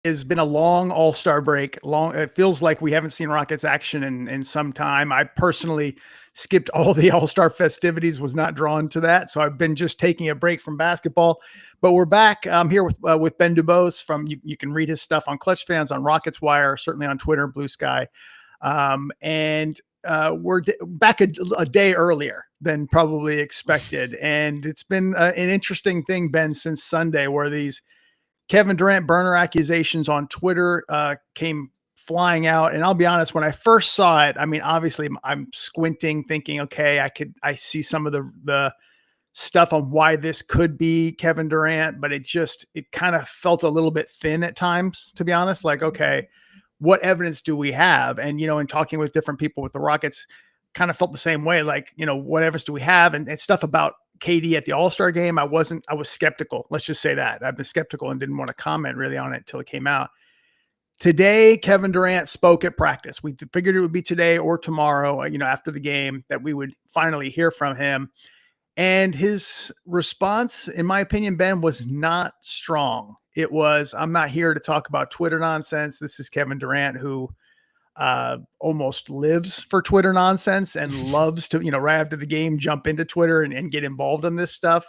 It's been a long All-Star break. Long. It feels like we haven't seen Rockets action in some time. I personally skipped all the All-Star festivities, was not drawn to that. So I've been just taking a break from basketball. But we're back. I'm here with Ben DuBose from you can read his stuff on Clutch Fans, on Rockets Wire, certainly on Twitter, Blue Sky. And we're back a day earlier than probably expected. And it's been an interesting thing, Ben, since Sunday, where these Kevin Durant burner accusations on Twitter came flying out. And I'll be honest, when I first saw it, I mean, obviously I'm squinting, thinking, okay, I see some of the stuff on why this could be Kevin Durant, but it kind of felt a little bit thin at times, to be honest. Like, okay, what evidence do we have? And, in talking with different people with the Rockets, kind of felt the same way. Like, what evidence do we have? And stuff about KD at the All-Star game, I was skeptical. Let's just say that. I've been skeptical and didn't want to comment really on it until it came out. Today, Kevin Durant spoke at practice. We figured it would be today or tomorrow, after the game, that we would finally hear from him. And his response, in my opinion, Ben, was not strong. It was, I'm not here to talk about Twitter nonsense. This is Kevin Durant, who almost lives for Twitter nonsense and loves to, right after the game, jump into Twitter and get involved in this stuff.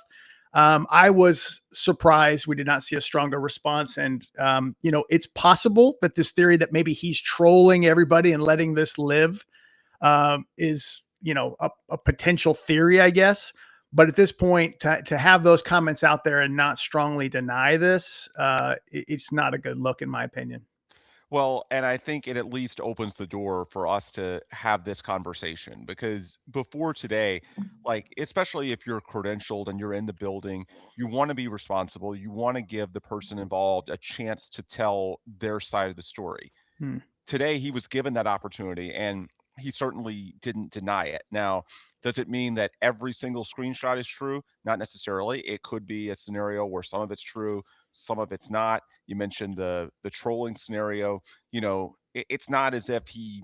I was surprised we did not see a stronger response. And, it's possible that this theory that maybe he's trolling everybody and letting this live is, a potential theory, I guess. But at this point, to have those comments out there and not strongly deny this, it's not a good look, in my opinion. Well, and I think it at least opens the door for us to have this conversation because before today, like, especially if you're credentialed and you're in the building, you want to be responsible. You want to give the person involved a chance to tell their side of the story. Hmm. Today, he was given that opportunity and he certainly didn't deny it. Now, does it mean that every single screenshot is true? Not necessarily. It could be a scenario where some of it's true, some of it's not. You mentioned the trolling scenario. It's not as if he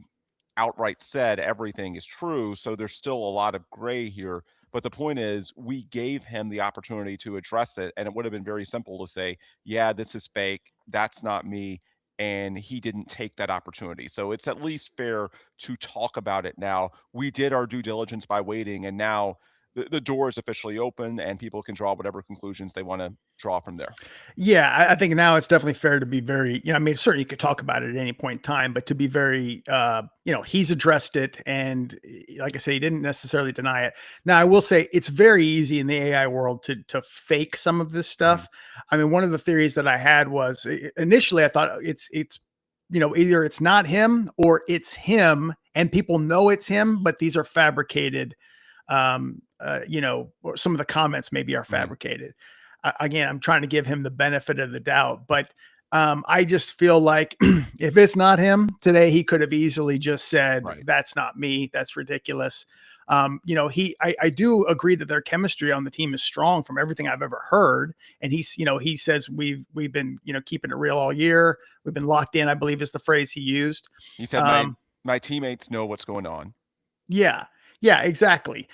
outright said everything is true. So there's still a lot of gray here. But the point is, we gave him the opportunity to address it. And it would have been very simple to say, yeah, this is fake. That's not me. And he didn't take that opportunity. So it's at least fair to talk about it now. We did our due diligence by waiting. And now the door is officially open and people can draw whatever conclusions they want to draw from there. Yeah, I think now it's definitely fair to be very, I mean, certainly you could talk about it at any point in time, but to be very, he's addressed it. And like I say, he didn't necessarily deny it. Now, I will say it's very easy in the AI world to fake some of this stuff. I mean, one of the theories that I had was initially I thought it's, either it's not him or it's him and people know it's him, but these are fabricated. Or some of the comments maybe are fabricated. Again, I'm trying to give him the benefit of the doubt, but I just feel like if it's not him today, he could have easily just said, Right. that's not me. That's ridiculous. I do agree that their chemistry on the team is strong from everything I've ever heard. And he says we've been, keeping it real all year. We've been locked in, I believe is the phrase he used. He said, my teammates know what's going on. Yeah. Yeah, exactly.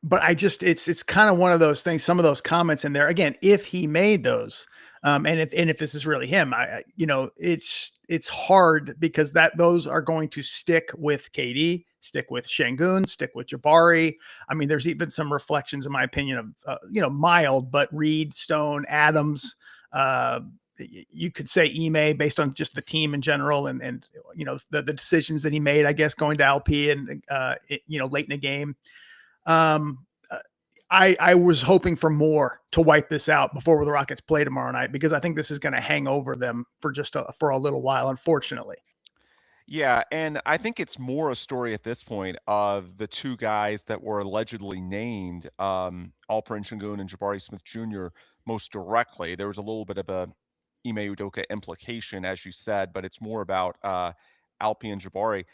But it's kind of one of those things, some of those comments in there, again, if he made those, and if this is really him, it's hard because those are going to stick with KD, stick with Şengün, stick with Jabari. I mean, there's even some reflections, in my opinion, of, mild, but Reed, Stone, Adams, you could say Ime based on just the team in general and the decisions that he made, I guess, going to LP and late in the game. I was hoping for more to wipe this out before the Rockets play tomorrow night, because I think this is going to hang over them for a little while, unfortunately. Yeah, and I think it's more a story at this point of the two guys that were allegedly named, Alperen Şengün and Jabari Smith Jr. most directly. There was a little bit of a Ime Udoka implication, as you said, but it's more about Alpi and Jabari.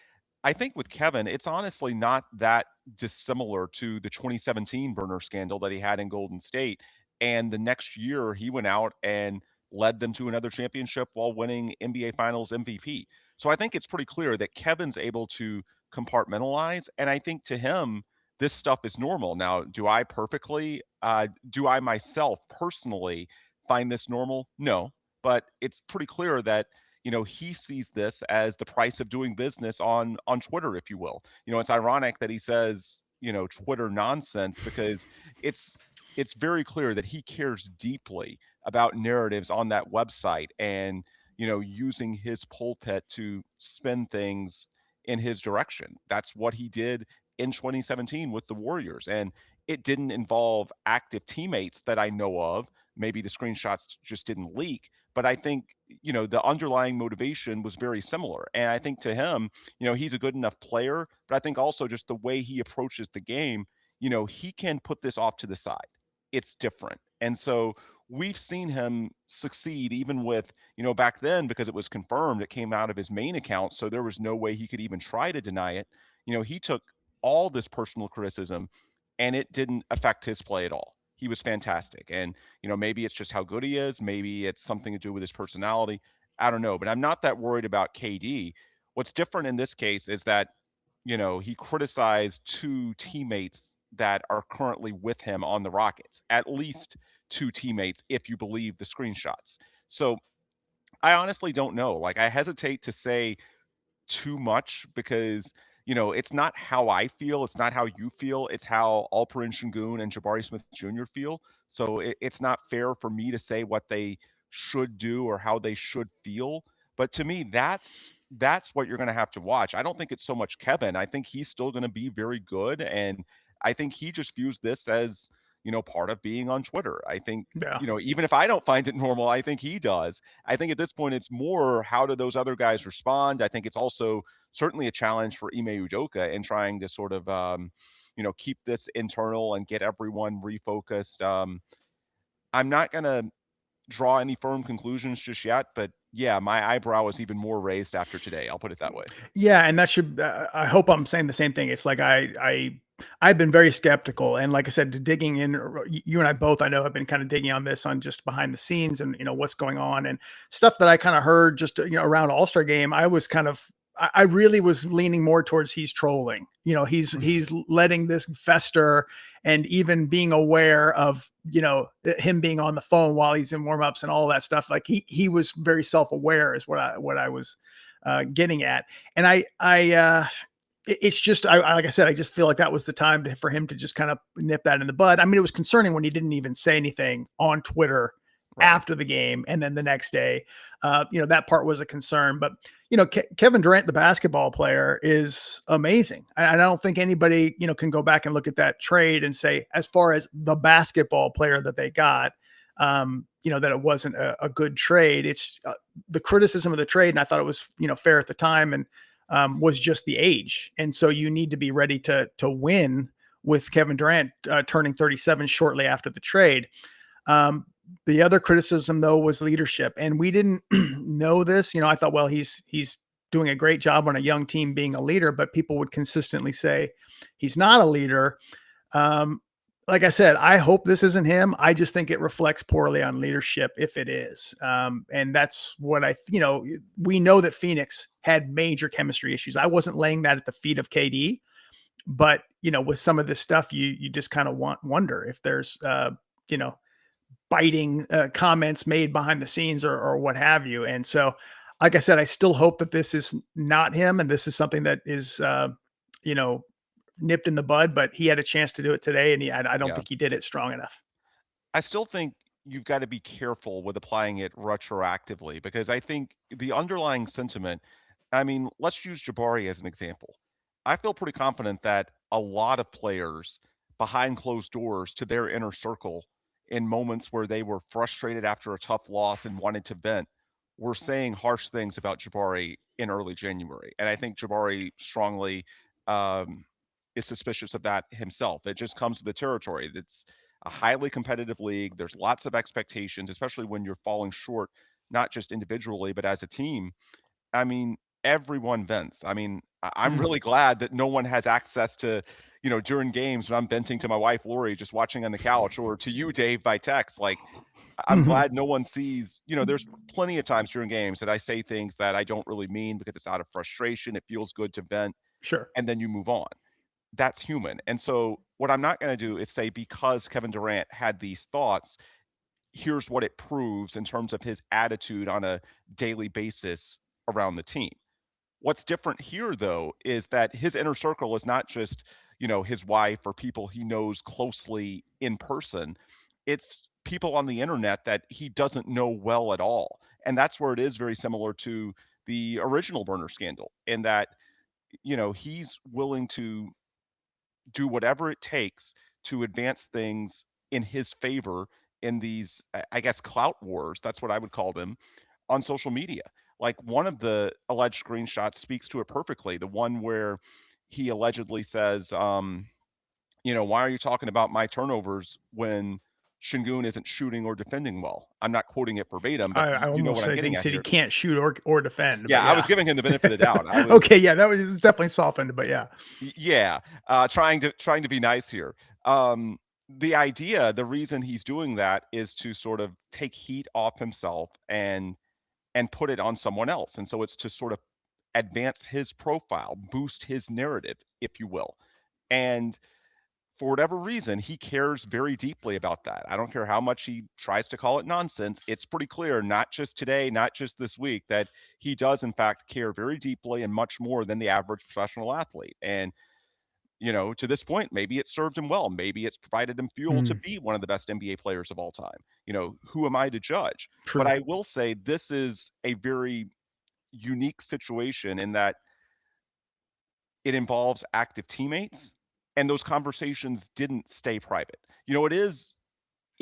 I think with Kevin, it's honestly not that dissimilar to the 2017 burner scandal that he had in Golden State. And the next year, he went out and led them to another championship while winning NBA Finals MVP. So I think it's pretty clear that Kevin's able to compartmentalize. And I think to him, this stuff is normal. Now, do I myself personally find this normal? No. but it's pretty clear that he sees this as the price of doing business on Twitter, if you will. It's ironic that he says Twitter nonsense, because it's it's very clear that he cares deeply about narratives on that website, and using his pulpit to spin things in his direction. That's what he did in 2017 with the Warriors, and it didn't involve active teammates that I know of. Maybe the screenshots just didn't leak, but I think the underlying motivation was very similar. And I think to him, he's a good enough player, but I think also just the way he approaches the game, he can put this off to the side. It's different. And so we've seen him succeed even with, back then, because it was confirmed, it came out of his main account, so there was no way he could even try to deny it. He took all this personal criticism and it didn't affect his play at all. He was fantastic. And, maybe it's just how good he is. Maybe it's something to do with his personality. I don't know. But I'm not that worried about KD. What's different in this case is that, he criticized two teammates that are currently with him on the Rockets, at least two teammates, if you believe the screenshots. So I honestly don't know. Like, I hesitate to say too much because it's not how I feel, it's not how you feel, it's how Alperen Şengün and Jabari Smith Jr. feel. So it's not fair for me to say what they should do or how they should feel. But to me, that's what you're going to have to watch. I don't think it's so much Kevin. I think he's still going to be very good, and I think he just views this as part of being on Twitter. I think Yeah. even if I don't find it normal, I think he does. I think at this point it's more how do those other guys respond. I think it's also certainly a challenge for Ime Udoka in trying to sort of keep this internal and get everyone refocused. I'm not going to draw any firm conclusions just yet, but yeah, my eyebrow is even more raised after today. I'll put it that way. Yeah, and that should. I hope I'm saying the same thing. It's like I've been very skeptical, and like I said, digging in. You and I both, I know, have been kind of digging on this on just behind the scenes and what's going on and stuff that I kind of heard just around All-Star game. I was kind of. I really was leaning more towards he's trolling. He's letting this fester, and even being aware of him being on the phone while he's in warmups and all that stuff. Like he was very self-aware is what I was getting at. And it's just, like I said, I just feel like that was the time for him to just kind of nip that in the bud. I mean, it was concerning when he didn't even say anything on Twitter Right. after the game. And then the next day, that part was a concern, but Kevin Durant, the basketball player, is amazing. I don't think anybody, can go back and look at that trade and say, as far as the basketball player that they got, that it wasn't a good trade. It's the criticism of the trade. And I thought it was, fair at the time, and was just the age. And so you need to be ready to win with Kevin Durant turning 37 shortly after the trade. The other criticism, though, was leadership. And we didn't know this. I thought, well, he's doing a great job on a young team being a leader, but people would consistently say he's not a leader. Like I said, I hope this isn't him. I just think it reflects poorly on leadership if it is. And that's what we know that Phoenix had major chemistry issues. I wasn't laying that at the feet of KD, but, with some of this stuff, you just kind of wonder if there's, biting comments made behind the scenes or what have you. And so, like I said, I still hope that this is not him. And this is something that is, nipped in the bud, but he had a chance to do it today. And I don't Yeah. think he did it strong enough. I still think you've got to be careful with applying it retroactively, because I think the underlying sentiment, I mean, let's use Jabari as an example. I feel pretty confident that a lot of players behind closed doors to their inner circle, in moments where they were frustrated after a tough loss and wanted to vent, were saying harsh things about Jabari in early January. And I think Jabari strongly um, is suspicious of that himself. It just comes with the territory. It's a highly competitive league. There's lots of expectations, especially when you're falling short, not just individually, but as a team. I mean, everyone vents. I mean, I'm Mm. really glad that no one has access to, during games when I'm venting to my wife, Lori, just watching on the couch, or to you, Dave, by text. Like, I'm Mhm. glad no one sees, there's plenty of times during games that I say things that I don't really mean because it's out of frustration. It feels good to vent, Sure. and then you move on. That's human. And so, what I'm not going to do is say because Kevin Durant had these thoughts, here's what it proves in terms of his attitude on a daily basis around the team. What's different here, though, is that his inner circle is not just, his wife or people he knows closely in person. It's people on the internet that he doesn't know well at all. And that's where it is very similar to the original burner scandal, in that, he's willing to do whatever it takes to advance things in his favor in these, I guess, clout wars. That's what I would call them on social media. Like, one of the alleged screenshots speaks to it perfectly. The one where he allegedly says, why are you talking about my turnovers when Shingun isn't shooting or defending well? I'm not quoting it verbatim, but I you know almost what I'm said getting he at said he here. can't shoot or defend. Yeah, But I was yeah. giving him the benefit of the doubt. Okay, yeah, that was definitely softened, but yeah. Yeah, trying to be nice here. The idea, the reason he's doing that is to sort of take heat off himself and put it on someone else. And so it's to sort of advance his profile, boost his narrative, if you will. And for whatever reason, he cares very deeply about that. I don't care how much he tries to call it nonsense. It's pretty clear, not just today, not just this week, that he does, in fact, care very deeply and much more than the average professional athlete. And, to this point, maybe it served him well. Maybe it's provided him fuel to Mm, be one of the best NBA players of all time. Who am I to judge? But true. I will say this is a very unique situation in that it involves active teammates, and those conversations didn't stay private. It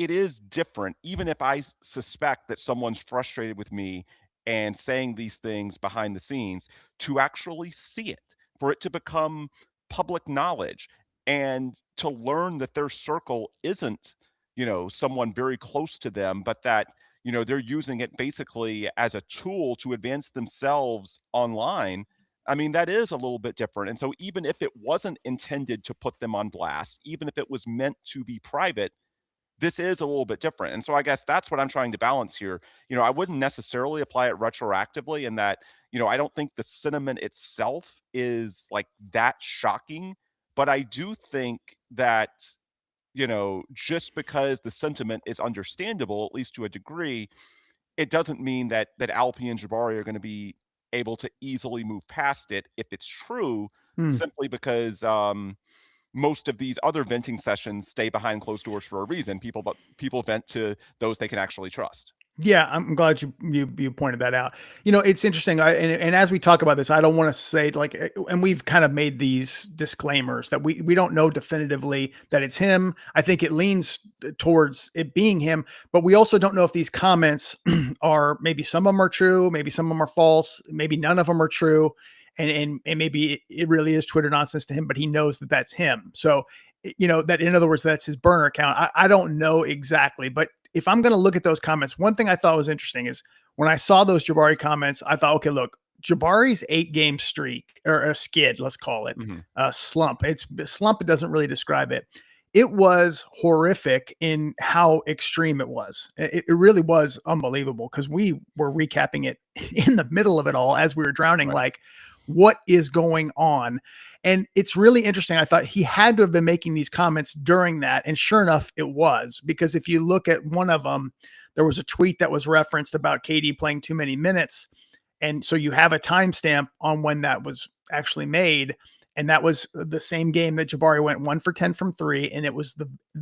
is different, even if I suspect that someone's frustrated with me and saying these things behind the scenes, to actually see it, for it to become public knowledge, and to learn that their circle isn't, someone very close to them, but that, they're using it basically as a tool to advance themselves online. I mean, that is a little bit different. And so, even if it wasn't intended to put them on blast, even if it was meant to be private, this is a little bit different. And so I guess that's what I'm trying to balance here. I wouldn't necessarily apply it retroactively, in that, I don't think the sentiment itself is like that shocking, but I do think that, just because the sentiment is understandable, at least to a degree, it doesn't mean that Alpi and Jabari are going to be able to easily move past it if it's true, Mm. simply because most of these other venting sessions stay behind closed doors for a reason. People vent to those they can actually trust. Yeah, I'm glad you pointed that out. It's interesting. And as we talk about this, I don't want to say like, and we've kind of made these disclaimers that we don't know definitively that it's him. I think it leans towards it being him, but we also don't know if these comments are, maybe some of them are true, maybe some of them are false, maybe none of them are true, and maybe it really is Twitter nonsense to him, but he knows that that's him. So that, in other words, that's his burner account. I don't know exactly, but if I'm going to look at those comments, one thing I thought was interesting is when I saw those Jabari comments, I thought, okay, look, Jabari's 8-game streak, or a skid, let's call it Mhm. a slump. It's a slump. It doesn't really describe it. It was horrific in how extreme it was. It really was unbelievable, because we were recapping it in the middle of it all as we were drowning. Right. Like, what is going on? And it's really interesting. I thought he had to have been making these comments during that. And sure enough, it was, because if you look at one of them, there was a tweet that was referenced about KD playing too many minutes. And so you have a timestamp on when that was actually made. And that was the same game that Jabari went 1 for 10 from 3. And it was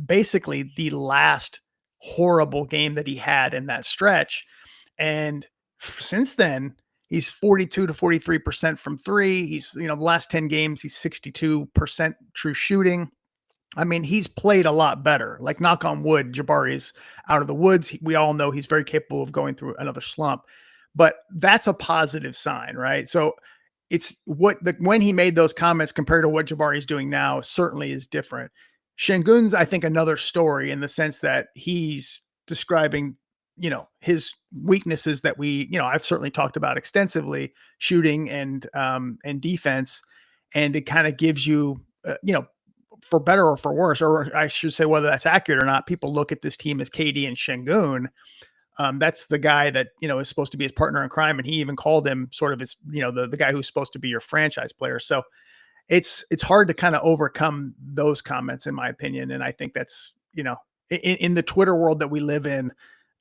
basically the last horrible game that he had in that stretch. And since then, he's 42 to 43% from 3. He's, the last 10 games, he's 62% true shooting. I mean, he's played a lot better. Like, knock on wood, Jabari's out of the woods. We all know he's very capable of going through another slump, but that's a positive sign, right? So it's when he made those comments compared to what Jabari's doing now certainly is different. Şengün's, I think, another story in the sense that he's describing, his weaknesses that I've certainly talked about extensively, shooting and defense. And it kind of gives you, for better or for worse, or I should say, whether that's accurate or not, people look at this team as KD and Şengün. That's the guy that, is supposed to be his partner in crime. And he even called him sort of his, the guy who's supposed to be your franchise player. So it's hard to kind of overcome those comments, in my opinion. And I think that's, in the Twitter world that we live in,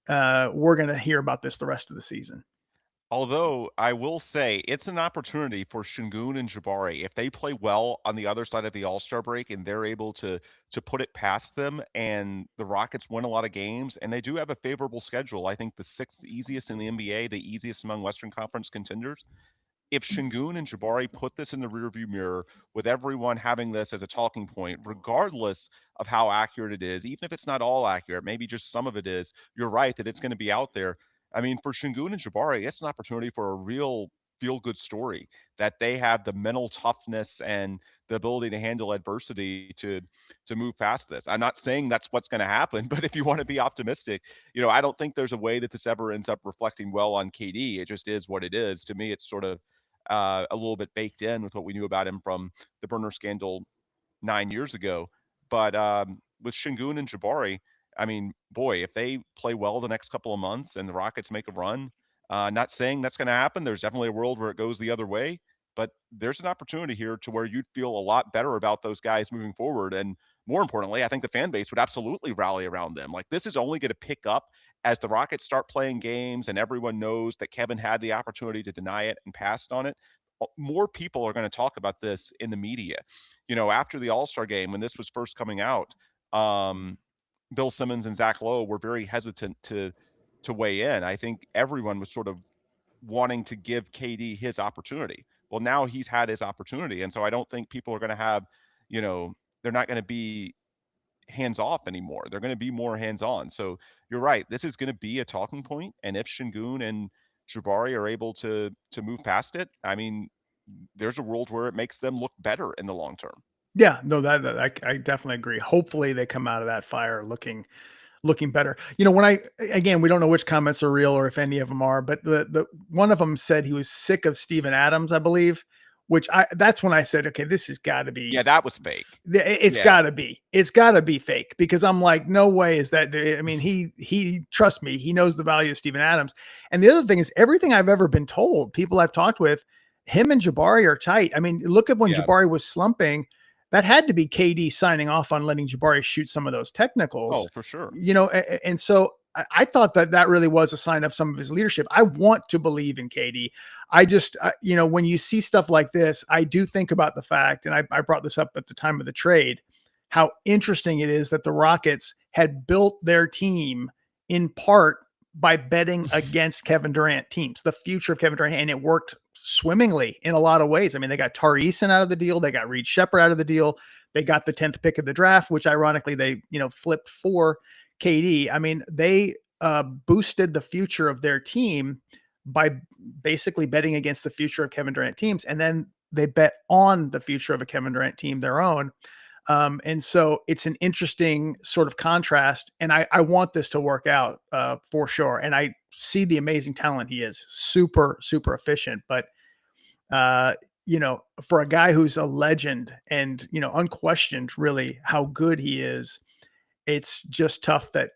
we're going to hear about this the rest of the season. Although I will say it's an opportunity for Şengün and Jabari if they play well on the other side of the All-Star break and they're able to put it past them and the Rockets win a lot of games and they do have a favorable schedule. I think the sixth easiest in the NBA, the easiest among Western Conference contenders. If Şengün and Jabari put this in the rearview mirror with everyone having this as a talking point, regardless of how accurate it is, even if it's not all accurate, maybe just some of it is, you're right that it's going to be out there. I mean, for Şengün and Jabari, it's an opportunity for a real feel good story that they have the mental toughness and the ability to handle adversity to move past this. I'm not saying that's what's going to happen, but if you want to be optimistic, I don't think there's a way that this ever ends up reflecting well on KD. It just is what it is. To me, it's sort of a little bit baked in with what we knew about him from the burner scandal 9 years ago. But with Şengün and Jabari, I mean, boy, if they play well the next couple of months and the Rockets make a run, not saying that's going to happen. There's definitely a world where it goes the other way, but there's an opportunity here to where you'd feel a lot better about those guys moving forward. And more importantly, I think the fan base would absolutely rally around them. Like this is only going to pick up as the Rockets start playing games and everyone knows that Kevin had the opportunity to deny it and passed on it. More people are going to talk about this in the media. After the All-Star game, when this was first coming out, Bill Simmons and Zach Lowe were very hesitant to weigh in. I think everyone was sort of wanting to give KD his opportunity. Well, now he's had his opportunity, and so I don't think people are going to have, they're not going to be hands off anymore. They're going to be more hands on. So you're right. This is going to be a talking point, and if Şengün and Jabari are able to move past it, I mean, there's a world where it makes them look better in the long term. Yeah, no, that I definitely agree. Hopefully, they come out of that fire looking better. When again, we don't know which comments are real or if any of them are, but the one of them said he was sick of Steven Adams, I believe, which that's when I said, okay, this has got to be, Yeah, that was fake. It's Yeah. got to be fake because I'm like, no way is that. I mean, he trust me, he knows the value of Steven Adams. And the other thing is everything I've ever been told, people I've talked with, him and Jabari are tight. I mean, look at when Jabari was slumping. That had to be KD signing off on letting Jabari shoot some of those technicals. Oh, for sure. And so I thought that really was a sign of some of his leadership. I want to believe in KD. I just, when you see stuff like this, I do think about the fact, and I brought this up at the time of the trade, how interesting it is that the Rockets had built their team in part by betting against Kevin Durant teams, the future of Kevin Durant, and it worked swimmingly in a lot of ways. I mean, they got Tari Eason out of the deal. They got Reed Sheppard out of the deal. They got the 10th pick of the draft, which ironically they, flipped for KD. I mean, they boosted the future of their team by basically betting against the future of Kevin Durant teams. And then they bet on the future of a Kevin Durant team, their own. And so it's an interesting sort of contrast. And I want this to work out for sure. And I see the amazing talent he is, super, super efficient. But, for a guy who's a legend and, unquestioned really how good he is, it's just tough that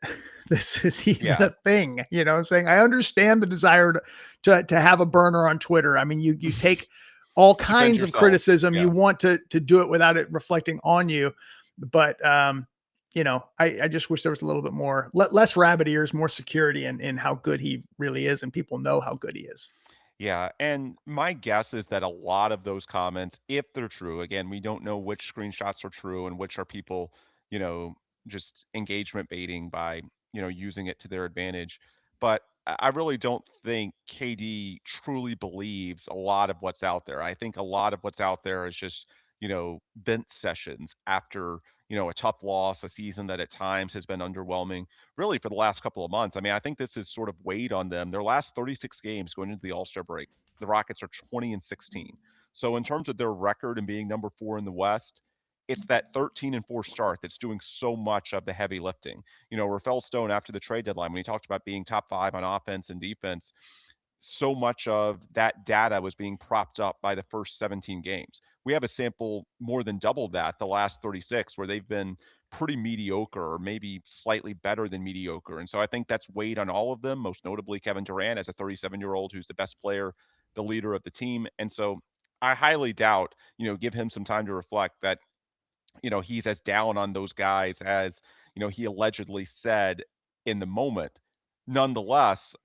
this is even a thing. I'm saying? I understand the desire to have a burner on Twitter. I mean, you take all kinds of criticism. You want to do it without it reflecting on you. But, I just wish there was a little bit more, less rabbit ears, more security in how good he really is. And people know how good he is. Yeah, and my guess is that a lot of those comments, if they're true, again, we don't know which screenshots are true and which are people, you know, just engagement baiting by, using it to their advantage. But I really don't think KD truly believes a lot of what's out there. I think a lot of what's out there is just, vent sessions after, a tough loss, a season that at times has been underwhelming really for the last couple of months. I mean, I think this has sort of weighed on them. Their last 36 games going into the All-Star break, the Rockets are 20-16. So in terms of their record and being number 4 in the West, it's that 13-4 start that's doing so much of the heavy lifting. Rafael Stone after the trade deadline, when he talked about being top 5 on offense and defense, so much of that data was being propped up by the first 17 games. We have a sample more than double that the last 36 where they've been pretty mediocre or maybe slightly better than mediocre. And so I think that's weighed on all of them, most notably Kevin Durant as a 37-year-old who's the best player, the leader of the team. And so I highly doubt, give him some time to reflect that, he's as down on those guys as, he allegedly said in the moment. nonetheless,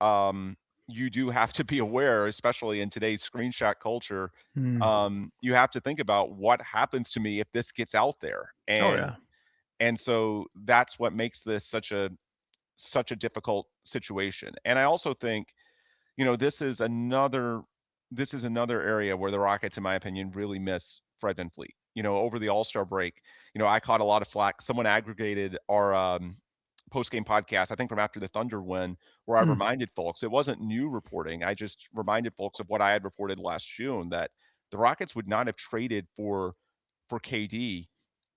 you do have to be aware, especially in today's screenshot culture. Hmm. You have to think about what happens to me if this gets out there, Oh yeah. and so that's what makes this such a difficult situation. And I also think, this is another area where the Rockets, in my opinion, really miss Fred VanVleet. Over the All-Star break, I caught a lot of flack. Someone aggregated our post-game podcast, I think from after the Thunder win, where I Hmm. reminded folks, it wasn't new reporting. I just reminded folks of what I had reported last June, that the Rockets would not have traded for KD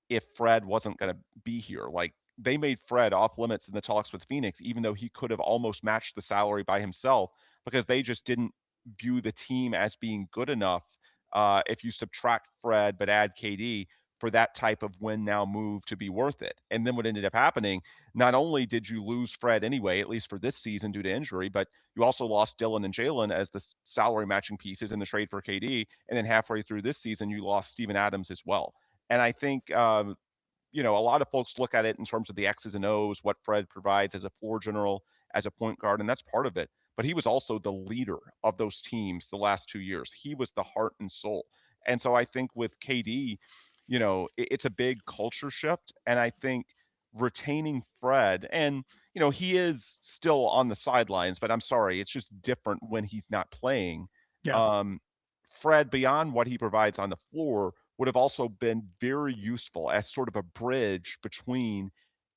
if Fred wasn't going to be here. Like, they made Fred off limits in the talks with Phoenix, even though he could have almost matched the salary by himself, because they just didn't view the team as being good enough. If you subtract Fred but add KD, for that type of win now move to be worth it. And then what ended up happening, not only did you lose Fred anyway, at least for this season due to injury, but you also lost Dylan and Jalen as the salary matching pieces in the trade for KD. And then halfway through this season, you lost Steven Adams as well. And I think, a lot of folks look at it in terms of the X's and O's, what Fred provides as a floor general, as a point guard, and that's part of it. But he was also the leader of those teams the last 2 years. He was the heart and soul. And so I think with KD, it's a big culture shift. And I think retaining Fred, and, he is still on the sidelines, but I'm sorry, it's just different when he's not playing. Yeah. Um, Fred, beyond what he provides on the floor, would have also been very useful as sort of a bridge between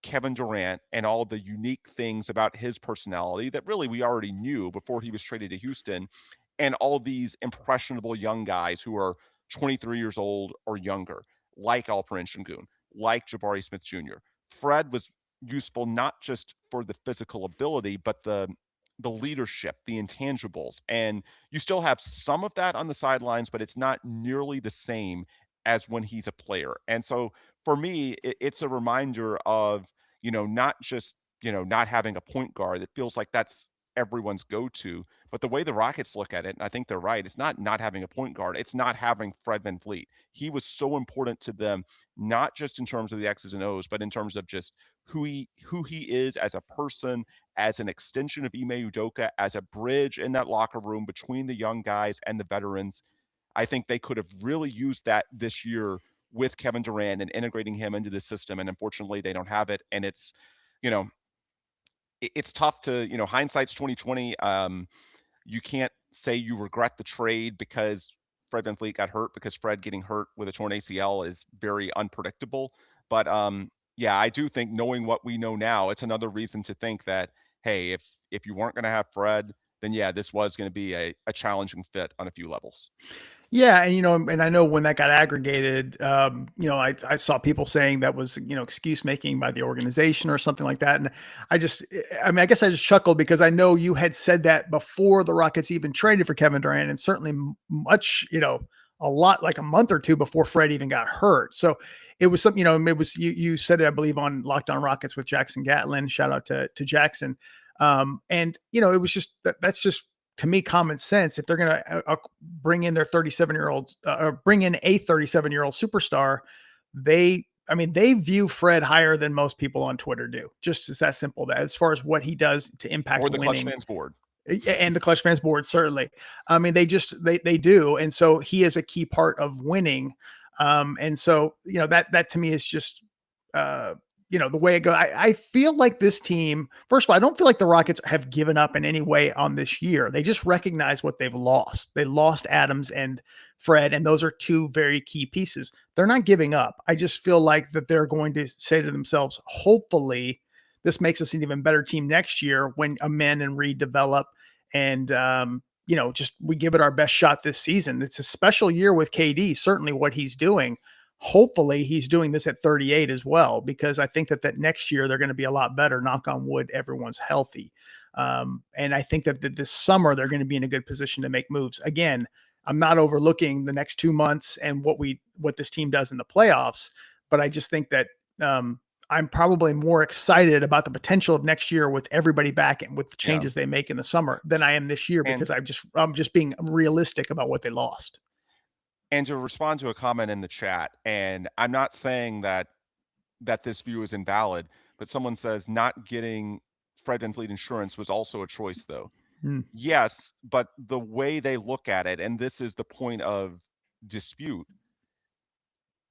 Kevin Durant and all the unique things about his personality that really we already knew before he was traded to Houston, and all these impressionable young guys who are 23 years old or younger, like Alperen Sengun, like Jabari Smith Jr. Fred was useful not just for the physical ability, but the leadership, the intangibles. And you still have some of that on the sidelines, but it's not nearly the same as when he's a player. And so for me, it's a reminder of, not just, not having a point guard. It feels like that's everyone's go-to, but the way the Rockets look at it, and I think they're right, it's not having a point guard. It's not having Fred VanVleet. He was so important to them, not just in terms of the X's and O's, but in terms of just who he is as a person, as an extension of Ime Udoka, as a bridge in that locker room between the young guys and the veterans. I think they could have really used that this year with Kevin Durant and integrating him into the system. And unfortunately, they don't have it. And you know, it's tough to, hindsight's 2020. You can't say you regret the trade because Fred VanVleet got hurt, because Fred getting hurt with a torn ACL is very unpredictable. But yeah, I do think, knowing what we know now, it's another reason to think that, hey, if you weren't going to have Fred, then yeah, this was going to be a challenging fit on a few levels. Yeah, and and I know when that got aggregated, I saw people saying that was excuse making by the organization or something like that, and I guess I just chuckled because I know you had said that before the Rockets even traded for Kevin Durant, and certainly much a lot like a month or two before Fred even got hurt. So it was something it was you said it, I believe, on Locked On Rockets with Jackson Gatlin. Shout out to Jackson. And it was just that's just, to me, common sense. If they're going to bring in their 37-year-olds or bring in a 37-year-old superstar, they view Fred higher than most people on Twitter do. Just as that simple. That as far as what he does to impact Or the Clutch winning, Fans board. and the Clutch Fans board, certainly. They do. And so he is a key part of winning. And so, that to me is just, the way it goes. I feel like this team, first of all, I don't feel like the Rockets have given up in any way on this year. They just recognize what they've lost. They lost Adams and Fred, and those are two very key pieces. They're not giving up. I just feel like that they're going to say to themselves, hopefully this makes us an even better team next year when amend and redevelop. And, just we give it our best shot this season. It's a special year with KD, certainly what he's doing. Hopefully he's doing this at 38 as well, because I think that next year they're going to be a lot better. Knock on wood, everyone's healthy. And I think that this summer they're going to be in a good position to make moves. Again, I'm not overlooking the next 2 months and what this team does in the playoffs, but I just think that I'm probably more excited about the potential of next year with everybody back and with the Yeah. changes they make in the summer than I am this year, And because I'm just being realistic about what they lost. and to respond to a comment in the chat, and I'm not saying that this view is invalid, but someone says not getting Fred VanVleet insurance was also a choice, though. Hmm. Yes, but the way they look at it, and this is the point of dispute,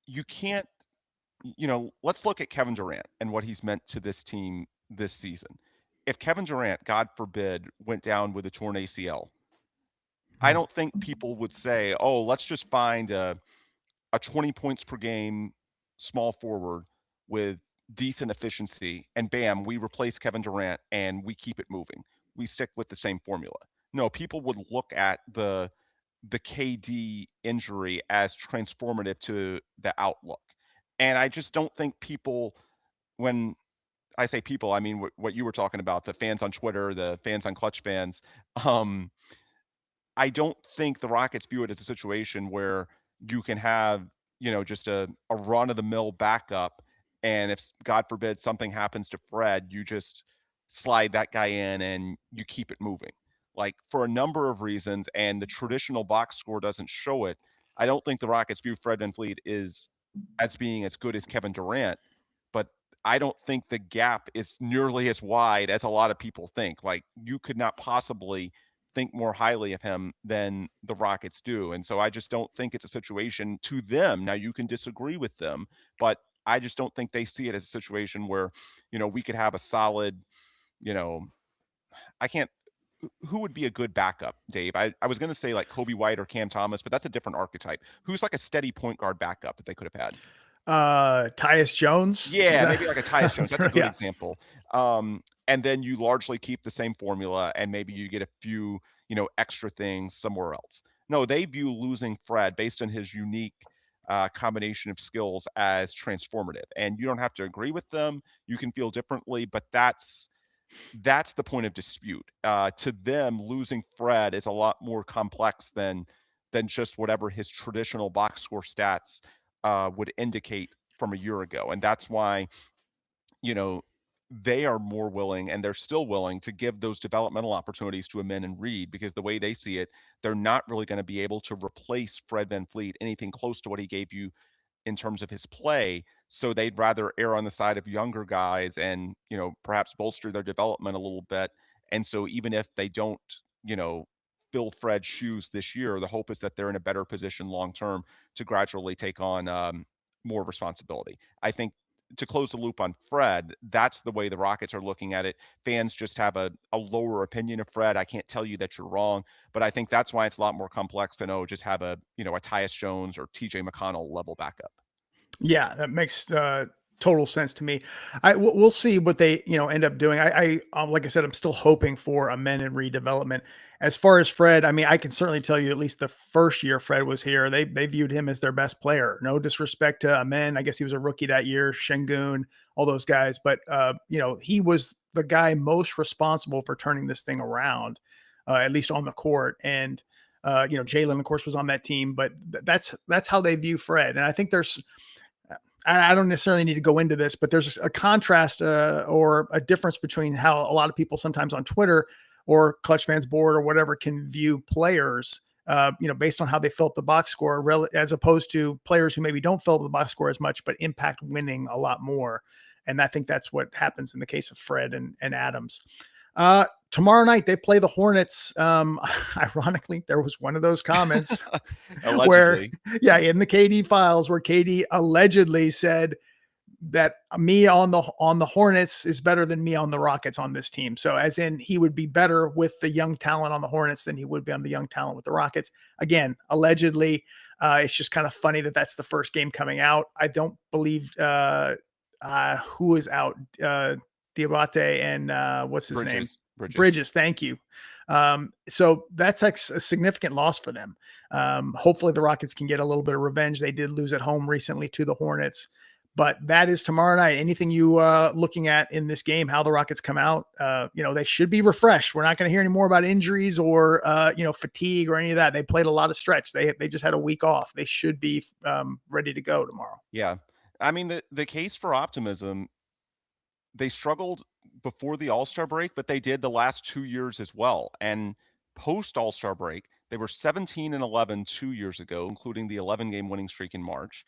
you can't, let's look at Kevin Durant and what he's meant to this team this season. If Kevin Durant, God forbid, went down with a torn ACL, I Hmm. don't think people would say, oh, let's just find a 20 points per game small forward with decent efficiency, and bam, we replace Kevin Durant and we keep it moving. We stick with the same formula. No, people would look at the KD injury as transformative to the outlook. And I just don't think people, when I say people, I mean what you were talking about, the fans on Twitter, the fans on Clutch fans, um, I don't think the Rockets view it as a situation where you can have, just a run of the mill backup. And if, God forbid, something happens to Fred, you just slide that guy in and you keep it moving. Like, for a number of reasons, and the traditional box score doesn't show it, I don't think the Rockets view Fred VanVleet is as being as good as Kevin Durant. But I don't think the gap is nearly as wide as a lot of people think. Like, you could not possibly think more highly of him than the Rockets do. And so I just don't think it's a situation to them. Now, you can disagree with them, but I just don't think they see it as a situation where, we could have a solid, you know, I can't, who would be a good backup, Dave? I was going to say like Kobe White or Cam Thomas, but that's a different archetype. Who's like a steady point guard backup that they could have had? Tyus Jones. Is Yeah, that maybe like a Tyus Jones. That's a good yeah. example. And then you largely keep the same formula, and maybe you get a few, extra things somewhere else. No, they view losing Fred based on his unique combination of skills as transformative. And you don't have to agree with them. You can feel differently, but that's the point of dispute. To them, losing Fred is a lot more complex than just whatever his traditional box score stats would indicate from a year ago. And that's why, you know, they are more willing, and they're still willing to give those developmental opportunities to Amin and Reed, because the way they see it, they're not really going to be able to replace Fred VanVleet anything close to what he gave you in terms of his play. So they'd rather err on the side of younger guys and, perhaps bolster their development a little bit. And so even if they don't, you know, fill Fred's shoes this year, the hope is that they're in a better position long term to gradually take on more responsibility. I think, to close the loop on Fred, that's the way the Rockets are looking at it. Fans just have a lower opinion of Fred. I can't tell you that you're wrong, but I think that's why it's a lot more complex than, oh, just have a Tyus Jones or TJ McConnell level backup. Yeah, that makes total sense to me. We'll see what they end up doing. Like I said, I'm still hoping for a men and redevelopment. As far as Fred, I mean, I can certainly tell you at least the first year Fred was here, they viewed him as their best player. No disrespect to Amen. I guess he was a rookie that year, Şengün, all those guys, but he was the guy most responsible for turning this thing around, at least on the court. And Jalen, of course, was on that team, but that's how they view Fred. And I think I don't necessarily need to go into this, but there's a contrast or a difference between how a lot of people sometimes on Twitter or Clutch Fans Board or whatever can view players, based on how they fill up the box score, as opposed to players who maybe don't fill up the box score as much, but impact winning a lot more. And I think that's what happens in the case of Fred and Adams. Tomorrow night they play the Hornets. Ironically, there was one of those comments where, in the KD files, where KD allegedly said that me on the Hornets is better than me on the Rockets on this team. So as in he would be better with the young talent on the Hornets than he would be on the young talent with the Rockets. Again, allegedly. It's just kind of funny that that's the first game coming out. I don't believe who is out. Diabate and what's his name? Bridges. Thank you. So that's like a significant loss for them. Hopefully the Rockets can get a little bit of revenge. They did lose at home recently to the Hornets, but that is tomorrow night. Anything you looking at in this game, how the Rockets come out, they should be refreshed. We're not going to hear any more about injuries or, fatigue or any of that. They played a lot of stretch. They just had a week off. They should be ready to go tomorrow. Yeah. I mean, the case for optimism, they struggled before the All-Star break, but they did the last 2 years as well. And post All-Star break, they were 17-11 2 years ago, including the 11-game winning streak in March.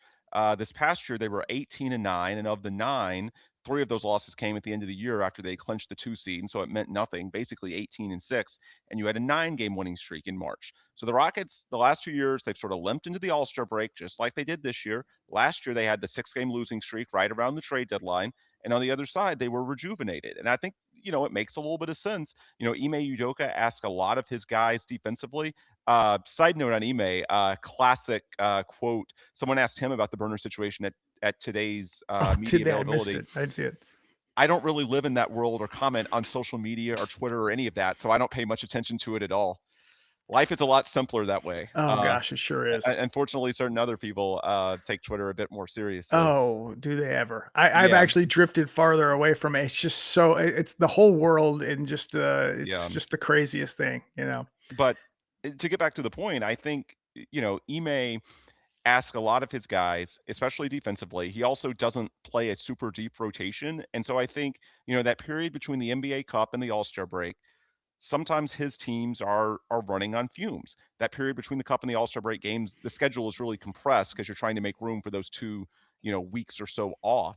This past year, they were 18-9, and of the 9, 3 of those losses came at the end of the year after they clinched the 2 seed, and so it meant nothing, basically 18-6, and you had a 9-game winning streak in March. So the Rockets, the last 2 years, they've sort of limped into the All-Star break just like they did this year. Last year, they had the 6-game losing streak right around the trade deadline, and on the other side, they were rejuvenated. And I think, it makes a little bit of sense. Ime Udoka asked a lot of his guys defensively. Side note on Ime, classic quote. Someone asked him about the burner situation at today's Oh, media today I missed availability. it. I didn't see it. I don't really live in that world or comment on social media or Twitter or any of that, so I don't pay much attention to it at all. Life is a lot simpler that way. Oh gosh, it sure is. Unfortunately, certain other people take Twitter a bit more seriously. Oh, do they ever? I've Yeah, actually drifted farther away from it. It's just so it's the whole world and just it's yeah. just the craziest thing, you know. But to get back to the point, I think Ime ask a lot of his guys, especially defensively. He also doesn't play a super deep rotation, and so I think that period between the NBA Cup and the All Star break, sometimes his teams are running on fumes. That period between the Cup and the All Star break games, the schedule is really compressed because you're trying to make room for those 2 weeks or so off.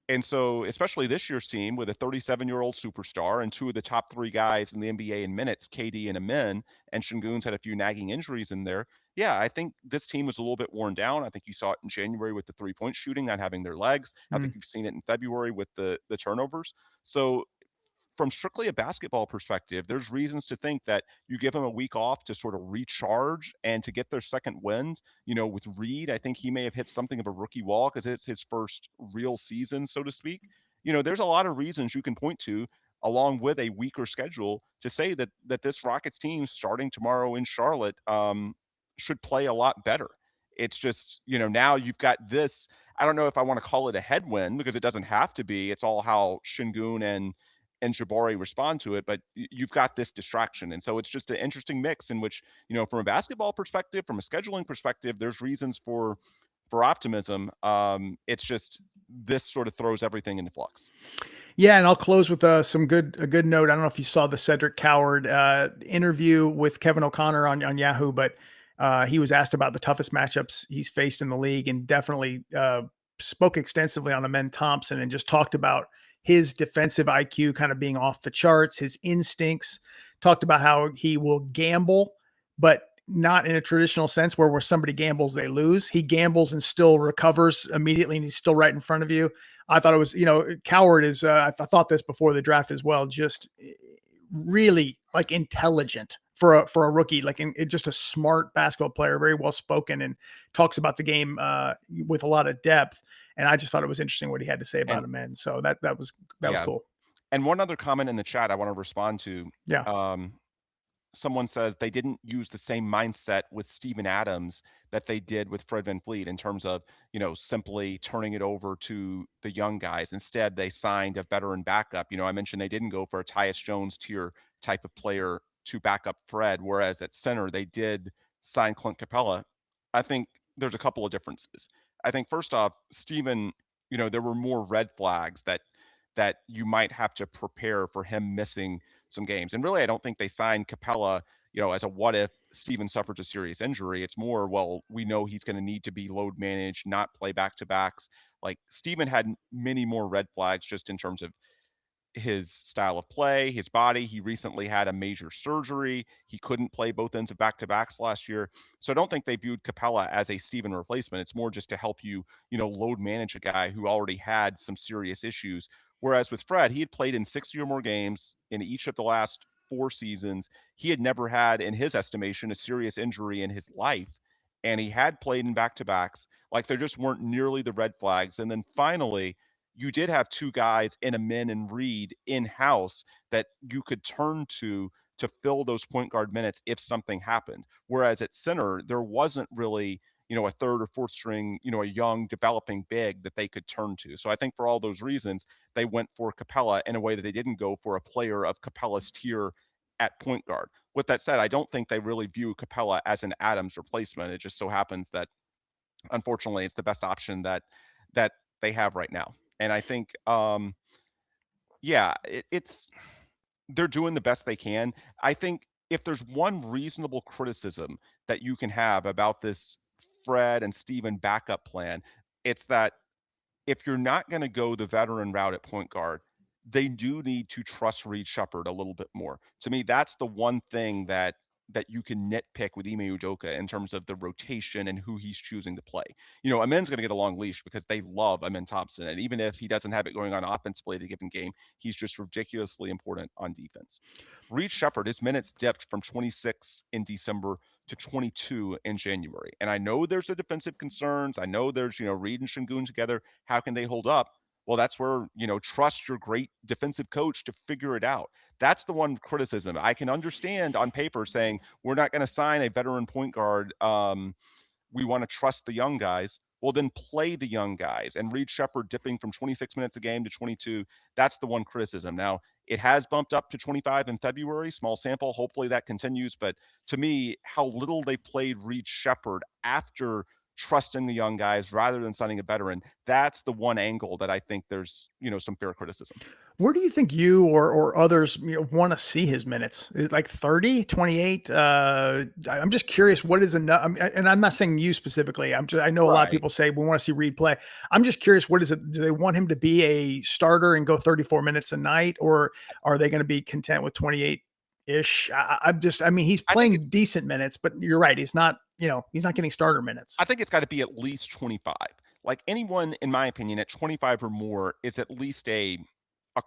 And so, especially this year's team with a 37-year-old superstar and 2 of the top 3 guys in the NBA in minutes, KD and Amin, and Şengün's had a few nagging injuries in there. Yeah, I think this team was a little bit worn down. I think you saw it in January with the 3-point shooting, not having their legs. I think Mm. you've seen it in February with the turnovers. So from strictly a basketball perspective, there's reasons to think that you give them a week off to sort of recharge and to get their second wind. With Reed, I think he may have hit something of a rookie wall because it's his first real season, so to speak. There's a lot of reasons you can point to along with a weaker schedule to say that this Rockets team starting tomorrow in Charlotte should play a lot better. It's just, now you've got this. I don't know if I want to call it a headwind because it doesn't have to be. It's all how Şengün and Jabari respond to it, but you've got this distraction. And so it's just an interesting mix in which, from a basketball perspective, from a scheduling perspective, there's reasons for optimism. It's just this sort of throws everything into flux. Yeah, and I'll close with a good note. I don't know if you saw the Cedric Coward interview with Kevin O'Connor on Yahoo, but he was asked about the toughest matchups he's faced in the league, and definitely spoke extensively on Amen Thompson and just talked about his defensive IQ kind of being off the charts, his instincts. Talked about how he will gamble, but not in a traditional sense where somebody gambles, they lose. He gambles and still recovers immediately, and he's still right in front of you. I thought it was, Coward is, I thought this before the draft as well, just really like intelligent for a rookie, like just a smart basketball player, very well spoken, and talks about the game with a lot of depth. And I just thought it was interesting what he had to say about And him. And so that was yeah. cool. And one other comment in the chat I want to respond to. Yeah. Someone says they didn't use the same mindset with Steven Adams that they did with Fred VanVleet in terms of, simply turning it over to the young guys. Instead, they signed a veteran backup. I mentioned they didn't go for a Tyus Jones tier type of player to back up Fred, whereas at center, they did sign Clint Capella. I think there's a couple of differences. I think first off, Steven, there were more red flags that you might have to prepare for him missing some games. And really, I don't think they signed Capella, as a what if Steven suffers a serious injury. It's more, well, we know he's going to need to be load managed, not play back to backs. Like Steven had many more red flags just in terms of his style of play, his body. He recently had a major surgery. He couldn't play both ends of back-to-backs last year. So I don't think they viewed Capella as a Steven replacement. It's more just to help you, load manage a guy who already had some serious issues. Whereas with Fred, he had played in 60 or more games in each of the last 4 seasons. He had never had, in his estimation, a serious injury in his life. And he had played in back-to-backs. Like there just weren't nearly the red flags. And then finally, you did have 2 guys in Amin and Reed in-house that you could turn to fill those point guard minutes if something happened. Whereas at center, there wasn't really, a third or fourth string, a young developing big that they could turn to. So I think for all those reasons, they went for Capella in a way that they didn't go for a player of Capella's tier at point guard. With that said, I don't think they really view Capella as an Adams replacement. It just so happens that unfortunately it's the best option that they have right now. And I think, yeah, it's they're doing the best they can. I think if there's one reasonable criticism that you can have about this Fred and Steven backup plan, it's that if you're not going to go the veteran route at point guard, they do need to trust Reed Shepherd a little bit more. To me, that's the one thing that you can nitpick with Ime Udoka in terms of the rotation and who he's choosing to play. You know, Amen's going to get a long leash because they love Amen Thompson. And even if he doesn't have it going on offensively at a given game, he's just ridiculously important on defense. Reed Shepherd, his minutes dipped from 26 in December to 22 in January. And I know there's the defensive concerns. I know there's, Reed and Şengün together. How can they hold up? Well, that's where, trust your great defensive coach to figure it out. That's the one criticism. I can understand on paper saying we're not going to sign a veteran point guard. We want to trust the young guys. Well, then play the young guys. And Reed Shepherd dipping from 26 minutes a game to 22, that's the one criticism. Now, it has bumped up to 25 in February, small sample. Hopefully that continues. But to me, how little they played Reed Shepherd after trusting the young guys rather than signing a veteran, that's the one angle that I think there's, some fair criticism. Where do you think you or others want to see his minutes? Like 30, 28? I'm just curious what is enough. And I'm not saying you specifically. I know a lot of people say we want to see Reed play. I'm just curious, what is it? Do they want him to be a starter and go 34 minutes a night, or are they going to be content with 28-ish? He's playing decent minutes, but you're right. He's not getting starter minutes. I think it's got to be at least 25. Like anyone, in my opinion, at 25 or more is at least a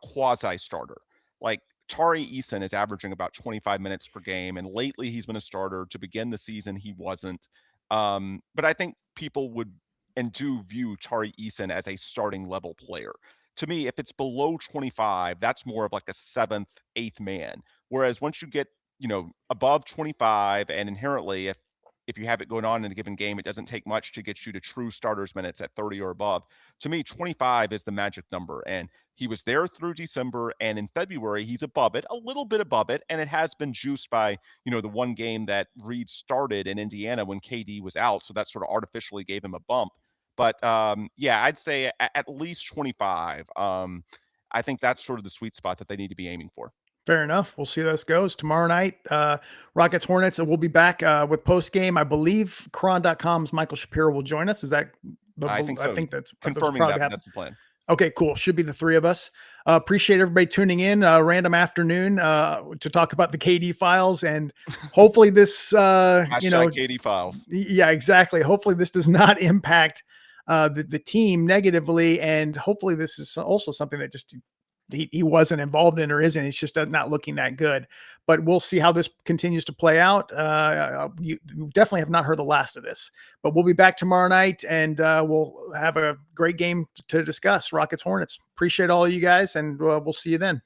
quasi starter. Like Tari Eason is averaging about 25 minutes per game, and lately he's been a starter. To begin the season, he wasn't. But I think people would and do view Tari Eason as a starting level player. To me, if it's below 25, that's more of like a seventh, eighth man. Whereas once you get, above 25, and inherently, if you have it going on in a given game, it doesn't take much to get you to true starters minutes at 30 or above. To me, 25 is the magic number. And he was there through December, and in February, he's above it, a little bit above it. And it has been juiced by, the one game that Reed started in Indiana when KD was out. So that sort of artificially gave him a bump. But I'd say at least 25. I think that's sort of the sweet spot that they need to be aiming for. Fair enough. We'll see how this goes tomorrow night. Rockets Hornets, and we'll be back with post game. I believe Cron.com's Michael Shapiro will join us. Is that? I think so. I think that's confirming that's the plan. Okay, cool. Should be the three of us. Appreciate everybody tuning in. Random afternoon to talk about the KD files, and hopefully this, KD files. Yeah, exactly. Hopefully this does not impact the team negatively, and hopefully this is also something that just he wasn't involved in or isn't. It's just not looking that good. But we'll see how this continues to play out. You definitely have not heard the last of this. But we'll be back tomorrow night, and we'll have a great game to discuss. Rockets Hornets. Appreciate all of you guys, and we'll see you then.